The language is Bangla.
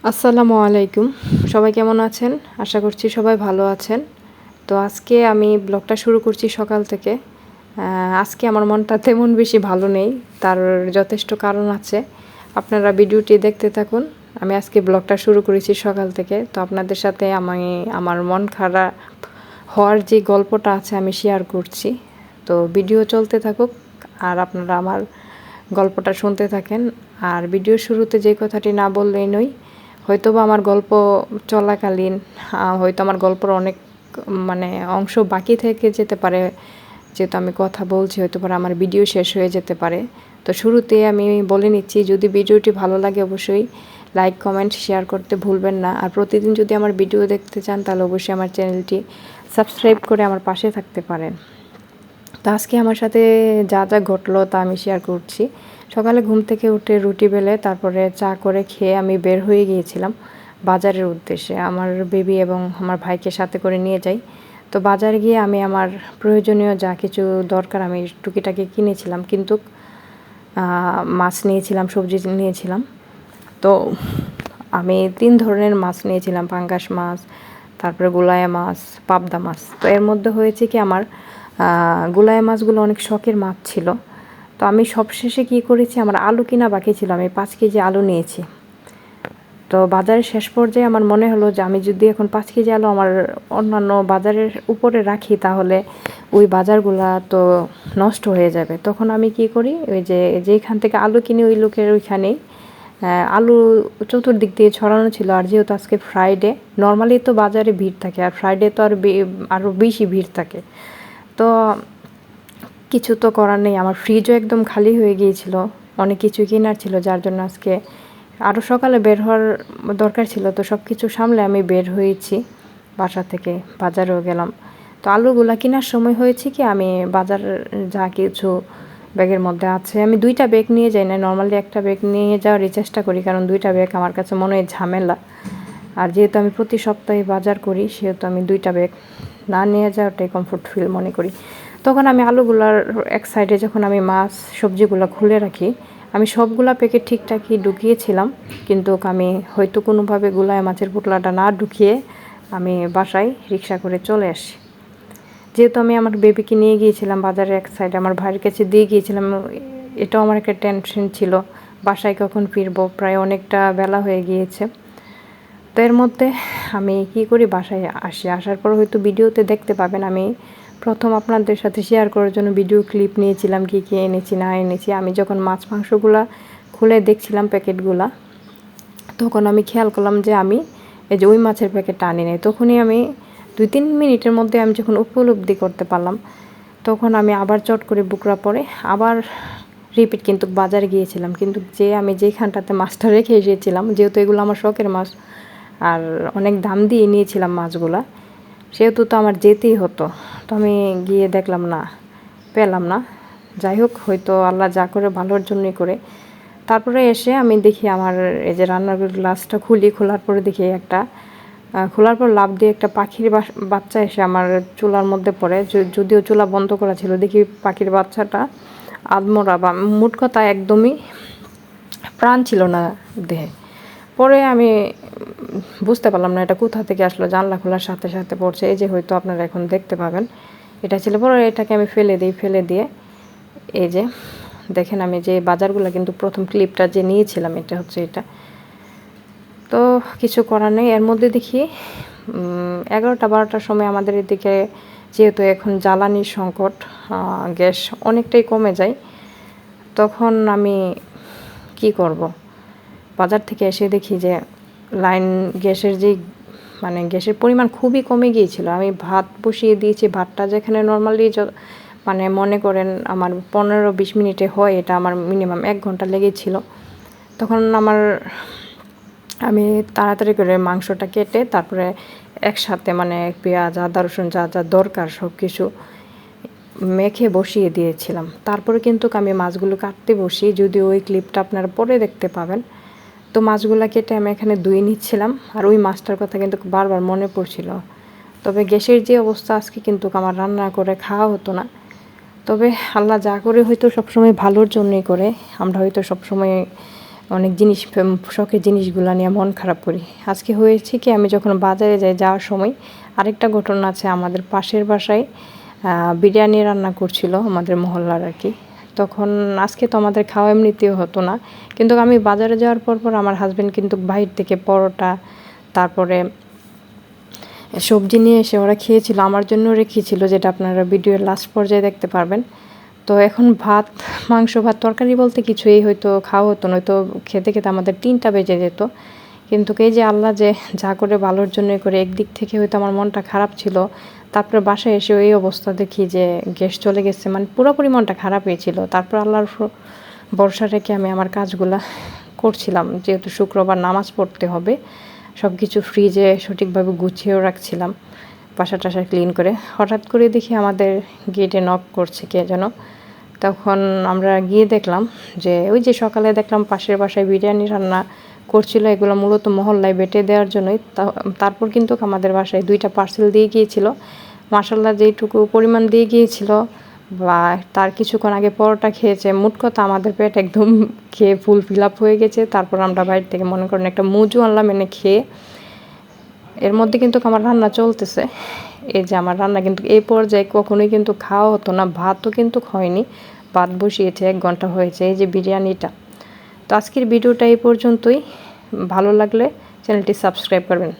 আসসালামু আলাইকুম। সবাই কেমন আছেন? আশা করছি সবাই ভালো আছেন। তো আজকে আমি ব্লগটা শুরু করছি সকাল থেকে। আজকে আমার মনটা তেমন বেশি ভালো নেই। তার যথেষ্ট কারণ আছে। আপনারা ভিডিওটি দেখতে থাকুন। আমি আজকে ব্লগটা শুরু করেছি সকাল থেকে। তো আপনাদের সাথে আমি আমার মন খারাপ হওয়ার যে গল্পটা আছে আমি শেয়ার করছি। তো ভিডিও চলতে থাকুক আর আপনারা আমার গল্পটা শুনতে থাকেন। আর ভিডিওর শুরুতে যে কথাটি না বললেই নয়, হয়তোবা আমার গল্প চলাকালীন হয়তো আমার গল্পের অনেক অংশ বাকি থেকে যেতে পারে, যেহেতু আমি কথা বলছি হয়তো পারে আমার ভিডিও শেষ হয়ে যেতে পারে। তো শুরুতে আমি বলে নিচ্ছি, যদি ভিডিওটি ভালো লাগে অবশ্যই লাইক কমেন্ট শেয়ার করতে ভুলবেন না। আর প্রতিদিন যদি আমার ভিডিও দেখতে চান তাহলে অবশ্যই আমার চ্যানেলটি সাবস্ক্রাইব করে আমার পাশে থাকতে পারেন। তো আজকে আমার সাথে যা যা ঘটলো তা আমি শেয়ার করছি। সকালে ঘুম থেকে উঠে রুটি বেলে তারপরে চা করে খেয়ে আমি বের হয়ে গিয়েছিলাম বাজারের উদ্দেশ্যে। আমার বেবি এবং আমার ভাইকে সাথে করে নিয়ে যাই। তো বাজারে গিয়ে আমি আমার প্রয়োজনীয় যা কিছু দরকার আমি টুকিটাকি কিনেছিলাম, কিন্তু মাছ নিয়েছিলাম, সবজি নিয়েছিলাম। তো আমি 3 ধরনের মাছ নিয়েছিলাম, পাঙ্গাস মাছ, তারপরে গুলায়া মাছ, পাবদা মাছ। তো এর মধ্যে হয়েছে কি, আমার গুলায়া মাছগুলো অনেক শখের মাছ ছিল। তো আমি সবশেষে কী করেছি, আমার আলু কিনা বাকি ছিল, আমি 5 কেজি আলু নিয়েছি। তো বাজারের শেষ পর্যায়ে আমার মনে হলো যে আমি যদি এখন 5 কেজি আলু আমার অন্যান্য বাজারের উপরে রাখি তাহলে ওই বাজারগুলা তো নষ্ট হয়ে যাবে। তখন আমি কি করি, ওই যেখান থেকে আলু কিনি ওই লোকের ওইখানেই আলু চতুর্দিক দিয়ে ছড়ানো ছিল। আর যেহেতু আজকে ফ্রাইডে, নর্মালি তো বাজারে ভিড় থাকে, আর ফ্রাইডে তো আরও বেশি ভিড় থাকে। তো কিছু তো করার নেই, আমার ফ্রিজও একদম খালি হয়ে গিয়েছিল, অনেক কিছু কেনার ছিল, যার জন্য আজকে আরও সকালে বের হওয়ার দরকার ছিল। তো সব কিছু সামলে আমি বের হয়েছি বাসা থেকে, বাজারেও গেলাম। তো আলুগুলা কেনার সময় হয়েছে কি, আমি বাজার যা কিছু ব্যাগের মধ্যে আছে, আমি 2টা ব্যাগ নিয়ে যাই না, নর্মালি একটা ব্যাগ নিয়ে যাওয়ারই চেষ্টা করি, কারণ 2টা ব্যাগ আমার কাছে মনে হয় ঝামেলা। আর যেহেতু আমি প্রতি সপ্তাহে বাজার করি সেহেতু আমি 2টা ব্যাগ না নিয়ে যাওয়াটাই কমফোর্ট ফিল মনে করি। তখন আমি আলুগুলার এক সাইডে যখন আমি মাছ সবজিগুলো খুলে রাখি, আমি সবগুলা প্যাকেট ঠিকঠাকই ঢুকিয়েছিলাম, কিন্তু আমি হয়তো কোনোভাবে গুলায় মাছের পোটলাটা না ঢুকিয়ে আমি বাসায় রিক্সা করে চলে আসি। যেহেতু আমি আমার বেবিকে নিয়ে গিয়েছিলাম বাজারের এক সাইডে, আমার ভাইয়ের কাছে দিয়ে গিয়েছিলাম, এটাও আমার একটা টেনশন ছিল বাসায় কখন ফিরবো, প্রায় অনেকটা বেলা হয়ে গিয়েছে। তো এর মধ্যে আমি কি করি, বাসায় আসার পর হয়তো ভিডিওতে দেখতে পাবেন আমি প্রথম আপনাদের সাথে শেয়ার করার জন্য ভিডিও ক্লিপ নিয়েছিলাম, কী কী এনেছি না এনেছি। আমি যখন মাছ মাংসগুলা খুলে দেখছিলাম প্যাকেটগুলা, তখন আমি খেয়াল করলাম যে আমি এই যে ওই মাছের প্যাকেটটা আনি নাই। তখনই আমি 2-3 মিনিটের মধ্যে আমি যখন উপলব্ধি করতে পারলাম, তখন আমি আবার চট করে বুকরা পরে আবার রিপিট কিন্তু বাজারে গিয়েছিলাম। কিন্তু আমি যেখানটাতে মাছটা রেখে এসেছিলাম, যেহেতু এগুলো আমার শখের মাছ আর অনেক দাম দিয়ে নিয়েছিলাম মাছগুলা, সেহেতু তো আমার যেতেই হতো। তো আমি গিয়ে দেখলাম না, পেলাম না। যাই হোক, হয়তো আল্লাহ যা করে ভালোর জন্যই করে। তারপরে এসে আমি দেখি আমার এই যে রান্নার গ্লাসটা খোলার পরে দেখি একটা খোলার পর লাফ দিয়ে একটা পাখির বাচ্চা এসে আমার চুলার মধ্যে পড়ে। যদিও চুলা বন্ধ করা ছিল, দেখি পাখির বাচ্চাটা আধমরা, বা মোট কথা একদমই প্রাণ ছিল না দেহে। পরে আমি বুঝতে পারলাম না এটা কোথা থেকে আসলো, জানলা খোলার সাথে সাথে পড়ছে, এই যে হয়তো আপনারা এখন দেখতে পাবেন এটা ছিল। পরে এটাকে আমি ফেলে দিয়ে এই যে দেখেন, আমি যে বাজারগুলো কিন্তু প্রথম ক্লিপটা যে নিয়েছিলাম এটা হচ্ছে এটা। তো কিছু করার নেই। এর মধ্যে দেখি 11টা-12টার সময় আমাদের এদিকে যেহেতু এখন জ্বালানির সংকট, গ্যাস অনেকটাই কমে যায়, তখন আমি কি করব, বাজার থেকে এসে দেখি যে গ্যাসের যে গ্যাসের পরিমাণ খুবই কমে গিয়েছিল। আমি ভাত বসিয়ে দিয়েছি, ভাতটা যেখানে নর্মালি মনে করেন আমার 15-20 মিনিটে হয়, এটা আমার মিনিমাম 1 ঘন্টা লেগেছিল। তখন আমি তাড়াতাড়ি করে মাংসটা কেটে তারপরে একসাথে পেঁয়াজ আদা রসুন যা যা দরকার সব কিছু মেখে বসিয়ে দিয়েছিলাম। তারপরে কিন্তু আমি মাছগুলো কাটতে বসি, যদিও ওই ক্লিপটা আপনারা পরে দেখতে পাবেন। তো মাছগুলো কেটে আমি এখানে ধুয়ে নিচ্ছিলাম, আর ওই মাছটার কথা কিন্তু বারবার মনে পড়ছিল। তবে গ্যাসের যে অবস্থা, আজকে কিন্তু আমার রান্না করে খাওয়া হতো না। তবে আল্লাহ যা করে হয়তো সবসময় ভালোর জন্যই করে। আমরা হয়তো সবসময় অনেক জিনিস শখের জিনিসগুলো নিয়ে মন খারাপ করি। আজকে হয়েছে কি, আমি যখন বাজারে যাই যাওয়ার সময় আরেকটা ঘটনা আছে। আমাদের পাশের বাসায় বিরিয়ানি রান্না করছিল আমাদের মহল্লার আর কি। তখন আজকে তো আমাদের খাওয়া এমনিতেও হতো না, কিন্তু আমি বাজারে যাওয়ার পর আমার হাজব্যান্ড কিন্তু বাইরে থেকে পরোটা তারপরে সবজি নিয়ে এসে ওরা খেয়েছিল, আমার জন্য রেখেছিল, যেটা আপনারা ভিডিওর লাস্ট পর্যায়ে দেখতে পারবেন। তো এখন ভাত, মাংস, ভাত, তরকারি বলতে কিছুই হয়তো খাওয়া হতো, নয়তো খেতে খেতে আমাদের 3টা বেজে যেত। কিন্তু এই যে আল্লাহ যে যা করে ভালোর জন্যই করে, একদিক থেকে হয়তো আমার মনটা খারাপ ছিল, তারপরে বাসায় এসে এই অবস্থা দেখি যে গ্যাস চলে গেছে, মানে পুরোপুরি মনটা খারাপ হয়েছিল। তারপর আল্লাহর ভরসা রেখে আমি আমার কাজগুলা করছিলাম, যেহেতু শুক্রবার নামাজ পড়তে হবে। সব কিছু ফ্রিজে সঠিকভাবে গুছিয়েও রাখছিলাম, বাসা টাসা ক্লিন করে। হঠাৎ করে দেখি আমাদের গেটে নক করছে কে যেন। তখন আমরা গিয়ে দেখলাম যে ওই যে সকালে দেখলাম পাশের বাসায় বিরিয়ানি রান্না করছিল, এগুলো মূলত মহল্লায় বেটে দেওয়ার জন্যই। তারপর কিন্তু আমাদের বাসায় 2টা পার্সেল দিয়ে গিয়েছিল। মাশাল্লাহ, যেইটুকু পরিমাণ দিয়ে গিয়েছিল বা তার কিছুক্ষণ আগে পরোটা খেয়েছে, মোট কথা আমাদের পেট একদম খেয়ে ফুল ফিল আপ হয়ে গেছে। তারপর আমরা বাইরে থেকে মনে করেন একটা মুজু আনলাম এনে খেয়ে। এর মধ্যে কিন্তু আমার রান্না চলতেছে। এই যে আমার রান্না কিন্তু এই পর্যায়ে কখনোই কিন্তু খাওয়া হতো না, ভাতও কিন্তু হয়নি। ভাত বসিয়েছে 1 ঘন্টা হয়েছে, এই যে বিরিয়ানিটা। তো আজকের ভিডিওটা এই পর্যন্তই। ভালো লাগলে চ্যানেলটি সাবস্ক্রাইব করবেন।